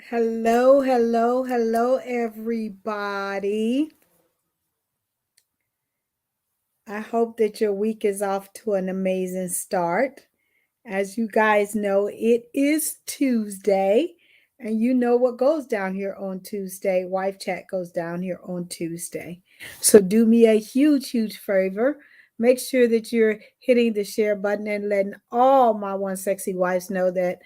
Hello, hello, hello, everybody. I hope that your week is off to an amazing start. As you guys know, it is Tuesday, and you know what goes down here on Tuesday. Wife Chat goes down here on Tuesday. So do me a huge, huge favor. Make sure that you're hitting the share button and letting all my one sexy wives know that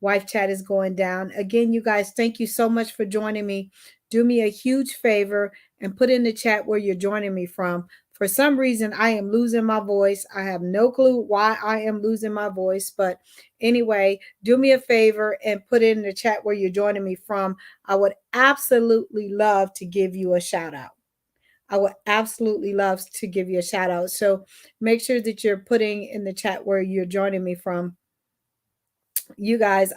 Wife Chat is going down. Again, you guys, thank you so much for joining me. Do me a huge favor and put in the chat where you're joining me from. For some reason, I am losing my voice. I have no clue why I am losing my voice. But anyway, do me a favor and put it in the chat where you're joining me from. I would absolutely love to give you a shout out. I would absolutely love to give you a shout out. So make sure that you're putting in the chat where you're joining me from. You guys,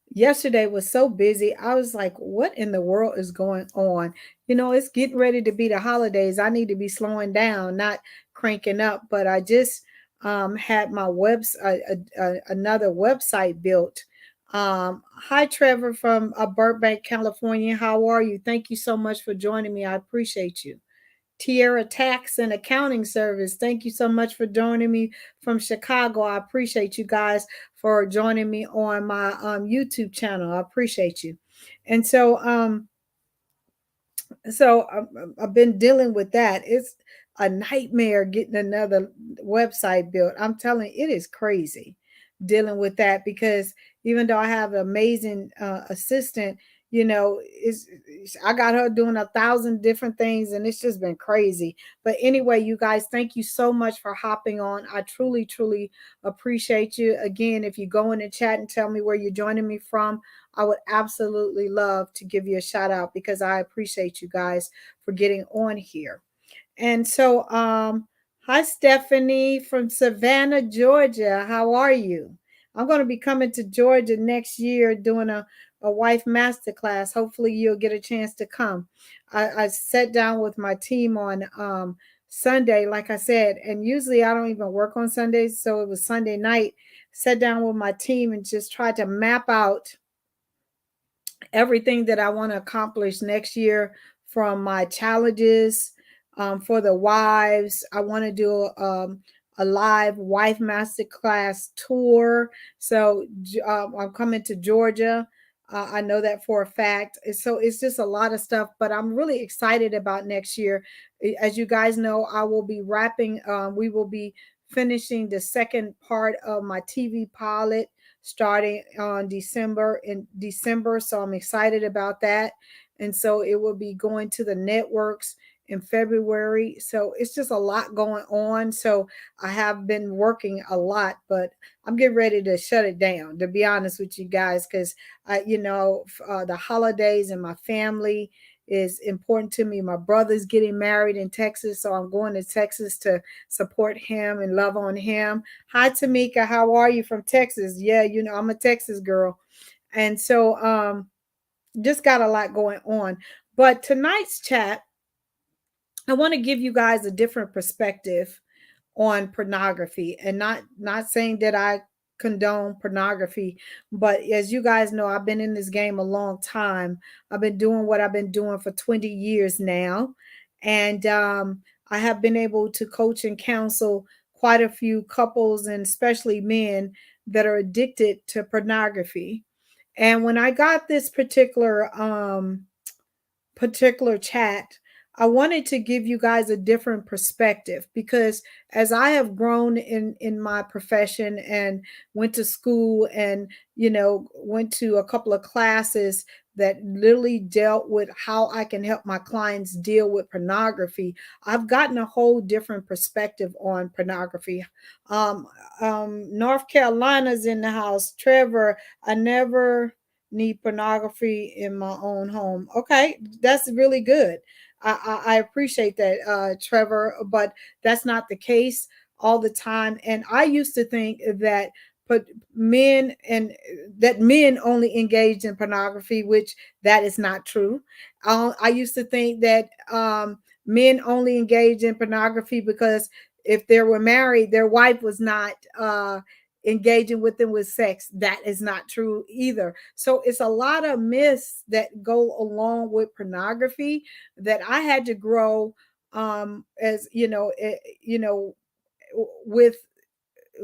yesterday was so busy. I was like, what in the world is going on? It's getting ready to be the holidays. I need to be slowing down, not cranking up. But I just had my another website built. Hi, Trevor from Burbank, California. How are you? Thank you so much for joining me. I appreciate you. Tierra Tax and Accounting Service. Thank you so much for joining me from Chicago. I appreciate you guys for joining me on my YouTube channel. I appreciate you. And I've been dealing with that. It's a nightmare getting another website built. I'm telling you, it is crazy dealing with that because even though I have an amazing assistant, I got her doing 1,000 different things and it's just been crazy. But anyway, you guys, thank you so much for hopping on. I truly, truly appreciate you. Again, if you go in the chat and tell me where you're joining me from, I would absolutely love to give you a shout out because I appreciate you guys for getting on here. And hi Stephanie from Savannah, Georgia. How are you? I'm going to be coming to Georgia next year doing a wife masterclass. Hopefully you'll get a chance to come. I sat down with my team on Sunday, like I said, and usually I don't even work on Sundays. So it was Sunday night. Sat down with my team and just tried to map out everything that I want to accomplish next year from my challenges for the wives. I want to do a live wife masterclass tour. So I'm coming to Georgia. I know that for a fact. So it's just a lot of stuff, but I'm really excited about next year. As you guys know, I will be wrapping, we will be finishing the second part of my TV pilot starting on December. So I'm excited about that. And so it will be going to the networks in February. So it's just a lot going on. So I have been working a lot, but I'm getting ready to shut it down, to be honest with you guys, because the holidays and my family is important to me. My brother's getting married in Texas, so I'm going to Texas to support him and love on him. Hi, Tamika. How are you from Texas? Yeah, I'm a Texas girl. And just got a lot going on. But tonight's chat, I want to give you guys a different perspective on pornography and not saying that I condone pornography, but as you guys know, I've been in this game a long time. I've been doing what I've been doing for 20 years now. And I have been able to coach and counsel quite a few couples and especially men that are addicted to pornography. And when I got this particular chat, I wanted to give you guys a different perspective because as I have grown in my profession and went to school and went to a couple of classes that literally dealt with how I can help my clients deal with pornography, I've gotten a whole different perspective on pornography. Um, North Carolina's in the house. Trevor, I never need pornography in my own home. Okay, that's really good. I appreciate that, Trevor, but that's not the case all the time. And I used to think that but men only engaged in pornography, which that is not true. I used to think that men only engaged in pornography because if they were married, their wife was not engaging with them with sex. That is not true either. So it's a lot of myths that go along with pornography that I had to grow, as with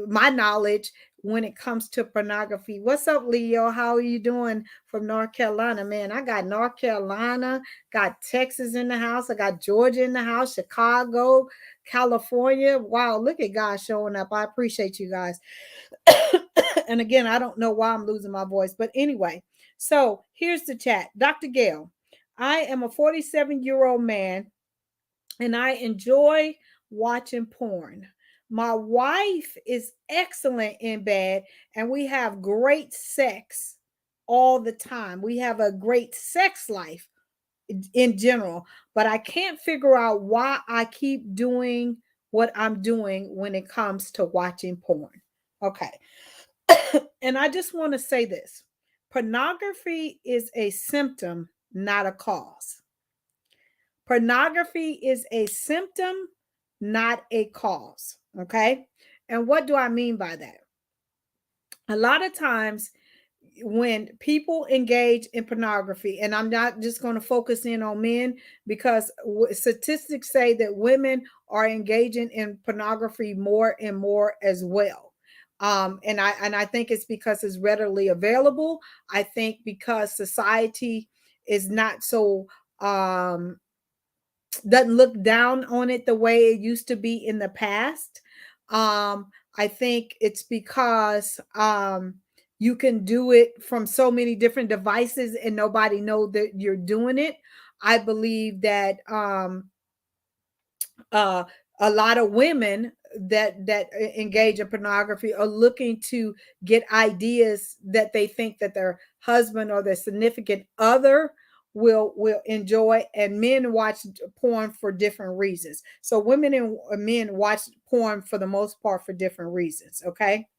my knowledge when it comes to pornography. What's up, Leo? How are you doing from North Carolina? Man, I got North Carolina, got Texas in the house, I got Georgia in the house, Chicago, California. Wow, look at God showing up. I appreciate you guys. And again, I don't know why I'm losing my voice, but anyway, so here's the chat. Dr. Gail, I am a 47-year-old man and I enjoy watching porn. My wife is excellent in bed, and we have great sex all the time. We have a great sex life in general, but I can't figure out why I keep doing what I'm doing when it comes to watching porn. Okay. And I just want to say this: pornography is a symptom, not a cause. Pornography is a symptom, not a cause. Okay. And what do I mean by that? A lot of times when people engage in pornography, and I'm not just going to focus in on men because statistics say that women are engaging in pornography more and more as well. And I think it's because it's readily available. I think because society is not so doesn't look down on it the way it used to be in the past. I think it's because you can do it from so many different devices and nobody know that you're doing it. I believe that uh, a lot of women that engage in pornography are looking to get ideas that they think that their husband or their significant other will enjoy, and men watch porn for different reasons. So women and men watch porn for the most part for different reasons. Okay.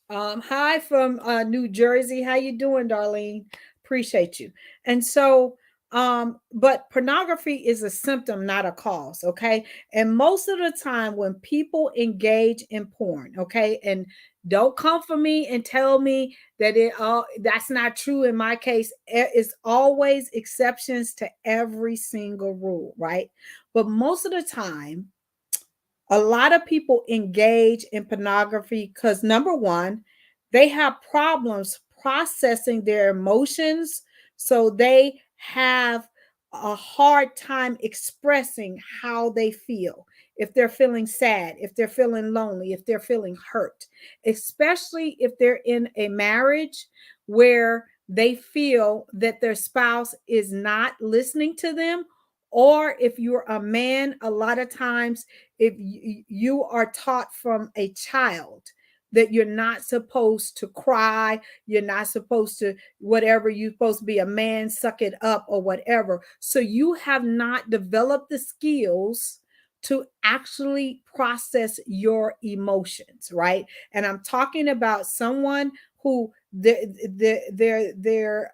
Hi from New Jersey. How you doing, Darlene? Appreciate you. And so, but pornography is a symptom, not a cause. Okay. And most of the time, when people engage in porn, okay, and don't come for me and tell me that that's not true in my case. It's always exceptions to every single rule, right? But most of the time, a lot of people engage in pornography because number one, they have problems processing their emotions. So they have a hard time expressing how they feel. If they're feeling sad, if they're feeling lonely, if they're feeling hurt, especially if they're in a marriage where they feel that their spouse is not listening to them, or if you're a man, a lot of times if you are taught from a child that you're not supposed to cry, you're not supposed to whatever, you're supposed to be a man, suck it up or whatever. So you have not developed the skills to actually process your emotions, right? And I'm talking about someone who their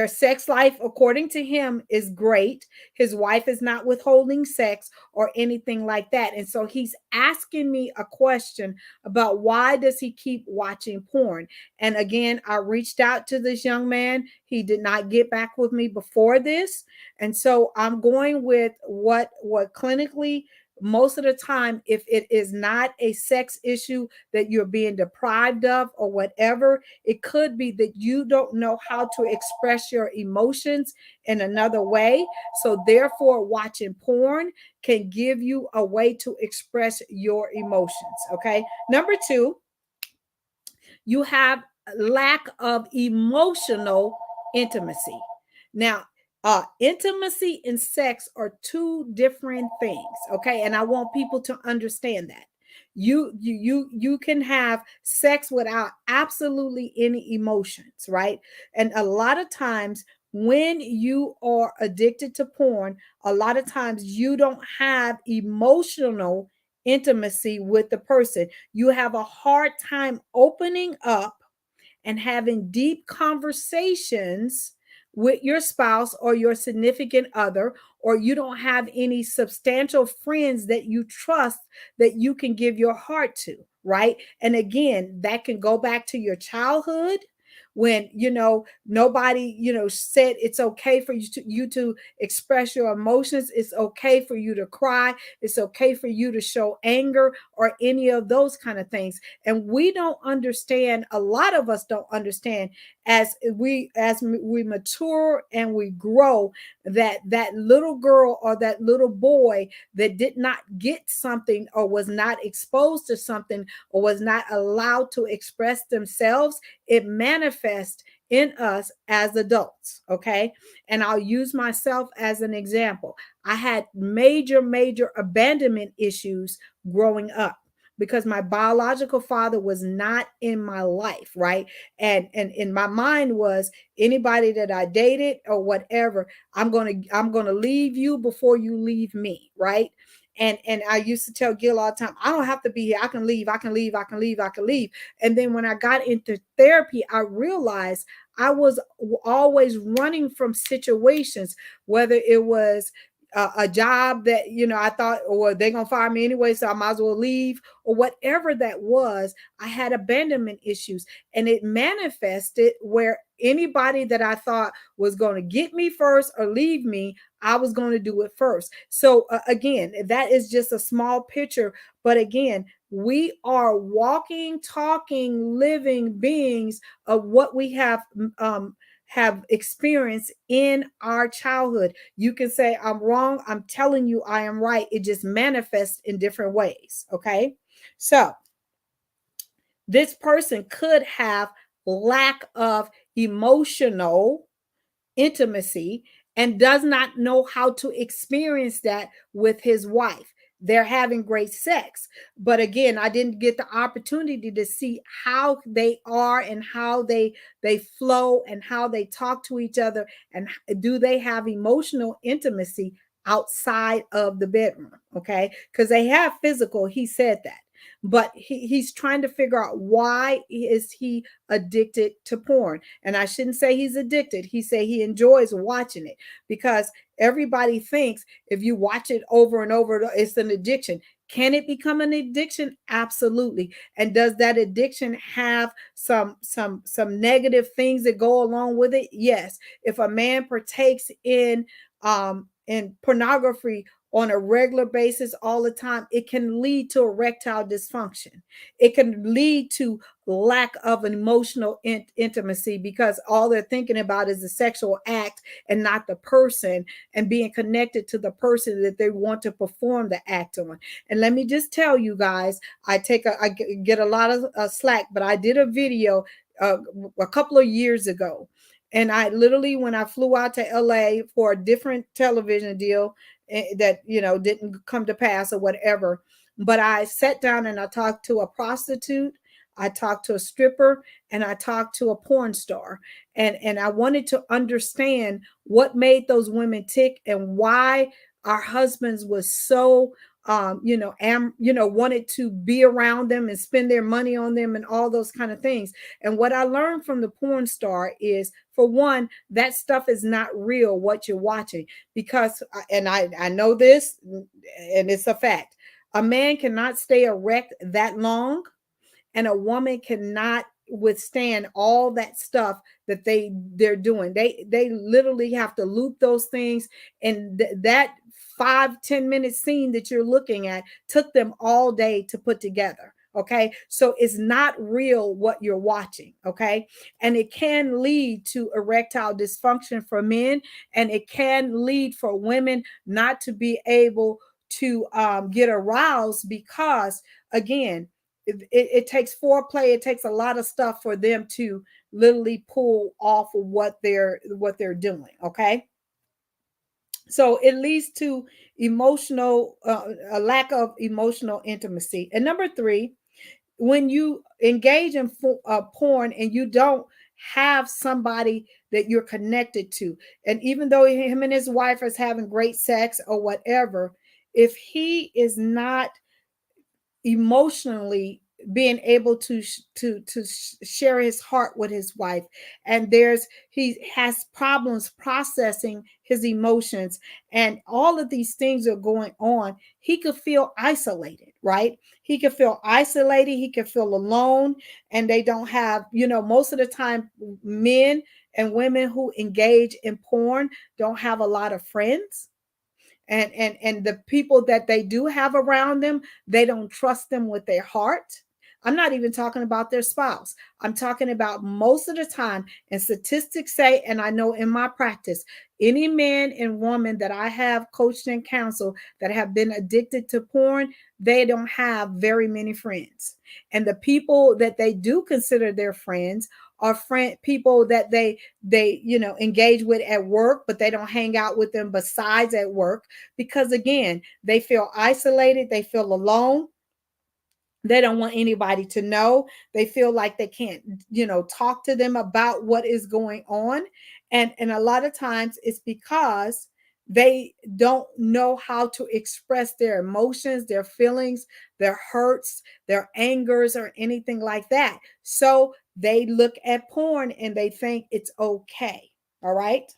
sex life, according to him, is great. His wife is not withholding sex or anything like that. And so he's asking me a question about why does he keep watching porn? And again, I reached out to this young man. He did not get back with me before this. And so I'm going with what clinically, most of the time, if it is not a sex issue that you're being deprived of or whatever, it could be that you don't know how to express your emotions in another way. So therefore, watching porn can give you a way to express your emotions. Okay. Number two, you have lack of emotional intimacy. Now, intimacy and sex are two different things, okay? And I want people to understand that. You can have sex without absolutely any emotions, right? And a lot of times when you are addicted to porn, a lot of times you don't have emotional intimacy with the person. You have a hard time opening up and having deep conversations with your spouse or your significant other, or you don't have any substantial friends that you trust that you can give your heart to. right? And again, that can go back to your childhood when nobody said it's okay for you to express your emotions. It's okay for you to cry. It's okay for you to show anger or any of those kind of things. And we don't understand, a lot of us don't understand, as we mature and we grow, that little girl or that little boy that did not get something or was not exposed to something or was not allowed to express themselves, it manifests in us as adults. Okay. And I'll use myself as an example. I had major abandonment issues growing up because my biological father was not in my life, right? And in my mind was, anybody that I dated or whatever, I'm gonna leave you before you leave me, right? And I used to tell Gil all the time, I don't have to be here. I can leave, I can leave, I can leave, I can leave. And then when I got into therapy, I realized I was always running from situations, whether it was a job that I thought, or they're gonna fire me anyway, so I might as well leave, or whatever that was. I had abandonment issues, and it manifested where anybody that I thought was going to get me first or leave me, I was going to do it first. So again, that is just a small picture, but again, we are walking, talking, living beings of what we have experienced in our childhood. You can say I'm wrong. I'm telling you I am right. It just manifests in different ways. Okay. So this person could have lack of emotional intimacy and does not know how to experience that with his wife. They're having great sex. But again, I didn't get the opportunity to see how they are and how they flow and how they talk to each other, and do they have emotional intimacy outside of the bedroom, okay? Because they have physical, he said that. But he's trying to figure out, why is he addicted to porn? And I shouldn't say he's addicted. He say he enjoys watching it, because everybody thinks if you watch it over and over, it's an addiction. Can it become an addiction? Absolutely. And does that addiction have some negative things that go along with it? Yes. If a man partakes in pornography on a regular basis all the time, it can lead to erectile dysfunction. It can lead to lack of an emotional intimacy, because all they're thinking about is the sexual act and not the person, and being connected to the person that they want to perform the act on. And let me just tell you guys, I get a lot of slack, but I did a video a couple of years ago. And I literally, when I flew out to LA for a different television deal, that didn't come to pass or whatever, but I sat down and I talked to a prostitute, I talked to a stripper, and I talked to a porn star. And I wanted to understand what made those women tick, and why our husbands was so wanted to be around them and spend their money on them and all those kind of things. And what I learned from the porn star is, for one, that stuff is not real, what you're watching. Because and I know this, and it's a fact, a man cannot stay erect that long, and a woman cannot withstand all that stuff that they're doing. They literally have to loop those things, and that 5-10 minute scene that you're looking at took them all day to put together. Okay, so it's not real what you're watching. Okay, and it can lead to erectile dysfunction for men, and it can lead for women not to be able to get aroused, because again, it takes foreplay. It takes a lot of stuff for them to literally pull off of what they're doing. Okay, so it leads to a lack of emotional intimacy. And number three, when you engage in porn and you don't have somebody that you're connected to, and even though him and his wife is having great sex or whatever, if he is not emotionally being able to share his heart with his wife, and he has problems processing his emotions, and all of these things are going on. He could feel isolated, right? He could feel isolated, he could feel alone, and they don't have, most of the time men and women who engage in porn don't have a lot of friends, and the people that they do have around them, they don't trust them with their heart. I'm not even talking about their spouse. I'm talking about most of the time, and statistics say, and I know in my practice, any man and woman that I have coached and counseled that have been addicted to porn, they don't have very many friends. And the people that they do consider their friends are people that they engage with at work, but they don't hang out with them besides at work, because again, they feel isolated, they feel alone, they don't want anybody to know, they feel like they can't talk to them about what is going on. And a lot of times it's because they don't know how to express their emotions, their feelings, their hurts, their angers, or anything like that, so they look at porn and they think it's okay. All right.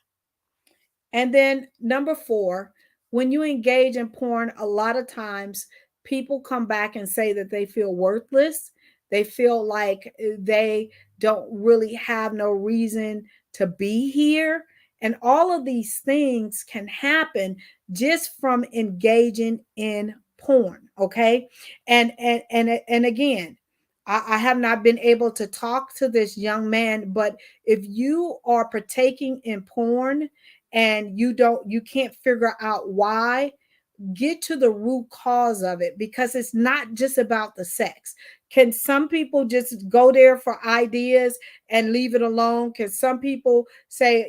And then number four, when you engage in porn, a lot of times people come back and say that they feel worthless. They feel like they don't really have no reason to be here. And all of these things can happen just from engaging in porn. Okay. And again, I have not been able to talk to this young man, but if you are partaking in porn and you can't figure out why, get to the root cause of it, because it's not just about the sex. Can some people just go there for ideas and leave it alone? Can some people say,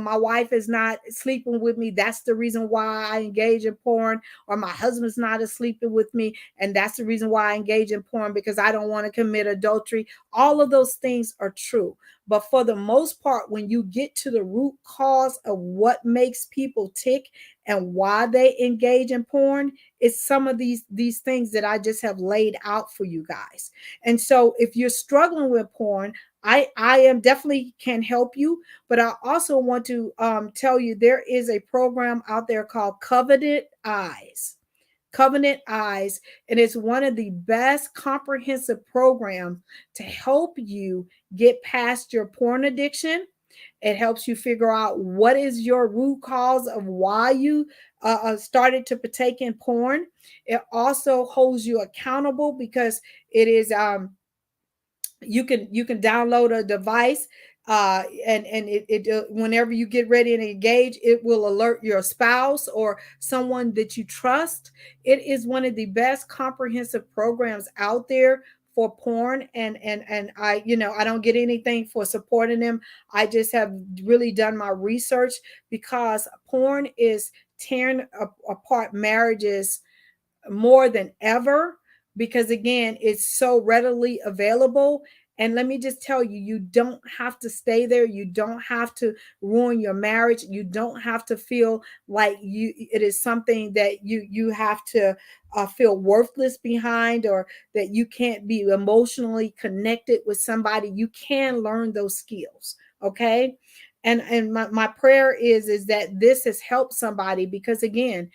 my wife is not sleeping with me, that's the reason why I engage in porn, or my husband's not sleeping with me and that's the reason why I engage in porn, because I don't want to commit adultery? All of those things are true, but for the most part, when you get to the root cause of what makes people tick and why they engage in porn, it's some of these things that I just have laid out for you guys. And so if you're struggling with porn, I am definitely can help you, but I also want to tell you there is a program out there called Covenant Eyes. Covenant Eyes, and it's one of the best comprehensive programs to help you get past your porn addiction. It helps you figure out what is your root cause of why you started to partake in porn. It also holds you accountable, because it is you can download a device, and whenever you get ready and engage, it will alert your spouse or someone that you trust. It is one of the best comprehensive programs out there for porn, and I don't get anything for supporting them. I just have really done my research, because porn is tearing apart marriages more than ever, because again, it's so readily available. And let me just tell you, you don't have to stay there, you don't have to ruin your marriage, you don't have to feel like it is something that you have to feel worthless behind, or that you can't be emotionally connected with somebody. You can learn those skills. Okay. And my prayer is that this has helped somebody, because again,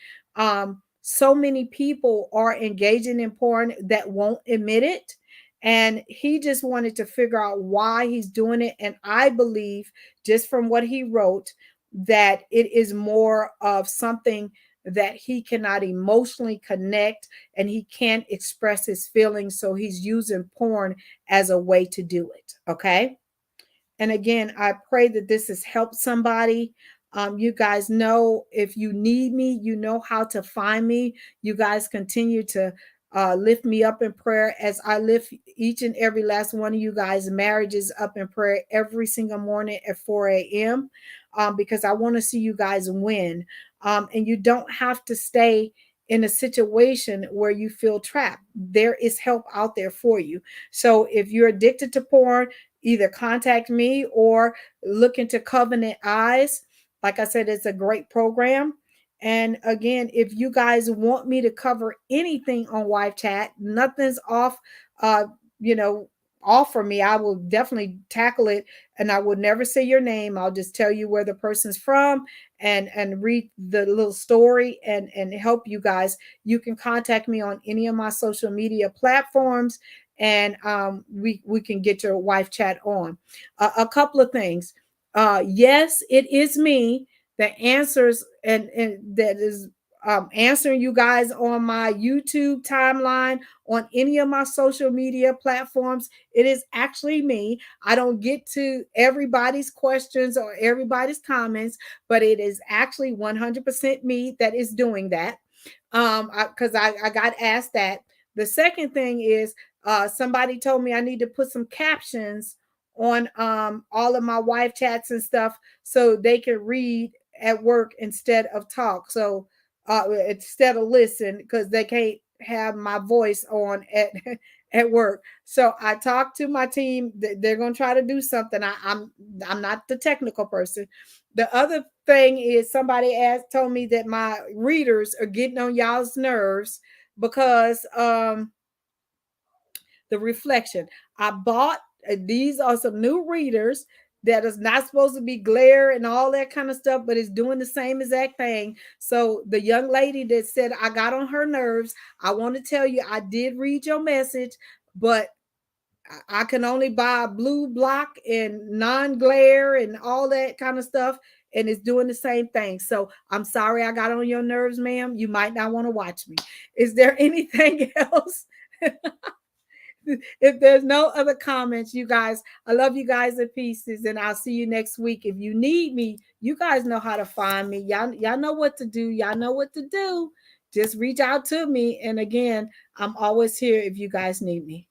so many people are engaging in porn that won't admit it. And he just wanted to figure out why he's doing it. And I believe, just from what he wrote, that it is more of something that he cannot emotionally connect and he can't express his feelings. So he's using porn as a way to do it. Okay. And again, I pray that this has helped somebody. You guys know, if you need me, you know how to find me. You guys continue to lift me up in prayer, as I lift each and every last one of you guys' marriages up in prayer every single morning at 4 a.m. Because I want to see you guys win. And you don't have to stay in a situation where you feel trapped. There is help out there for you. So if you're addicted to porn, either contact me or look into Covenant Eyes. Like I said, it's a great program. And again, if you guys want me to cover anything on Wife Chat, nothing's off, uh, you know, off for me. I will definitely tackle it, and I will never say your name. I'll just tell you where the person's from and read the little story and help you guys. You can contact me on any of my social media platforms, and we can get your Wife Chat on. A couple of things. Yes, it is me that answers and that is answering you guys on my YouTube timeline, on any of my social media platforms. It is actually me. I don't get to everybody's questions or everybody's comments, but it is actually 100% me that is doing that. Because I got asked that. The second thing is somebody told me I need to put some captions on all of my Wife Chats and stuff so they can read at work instead of talk. So instead of listen, because they can't have my voice on at at work. So I talked to my team. They're gonna try to do something. I'm not the technical person. The other thing is somebody asked told me that my readers are getting on y'all's nerves because the reflection. I bought these are some new readers that is not supposed to be glare and all that kind of stuff, but it's doing the same exact thing. So the young lady that said I got on her nerves, I want to tell you I did read your message, but I can only buy a blue block and non-glare and all that kind of stuff, and it's doing the same thing. So I'm sorry I got on your nerves, ma'am. You might not want to watch me. Is there anything else? If there's no other comments, you guys, I love you guys in pieces, and I'll see you next week. If you need me, you guys know how to find me. Y'all know what to do. Y'all know what to do. Just reach out to me. And again, I'm always here if you guys need me.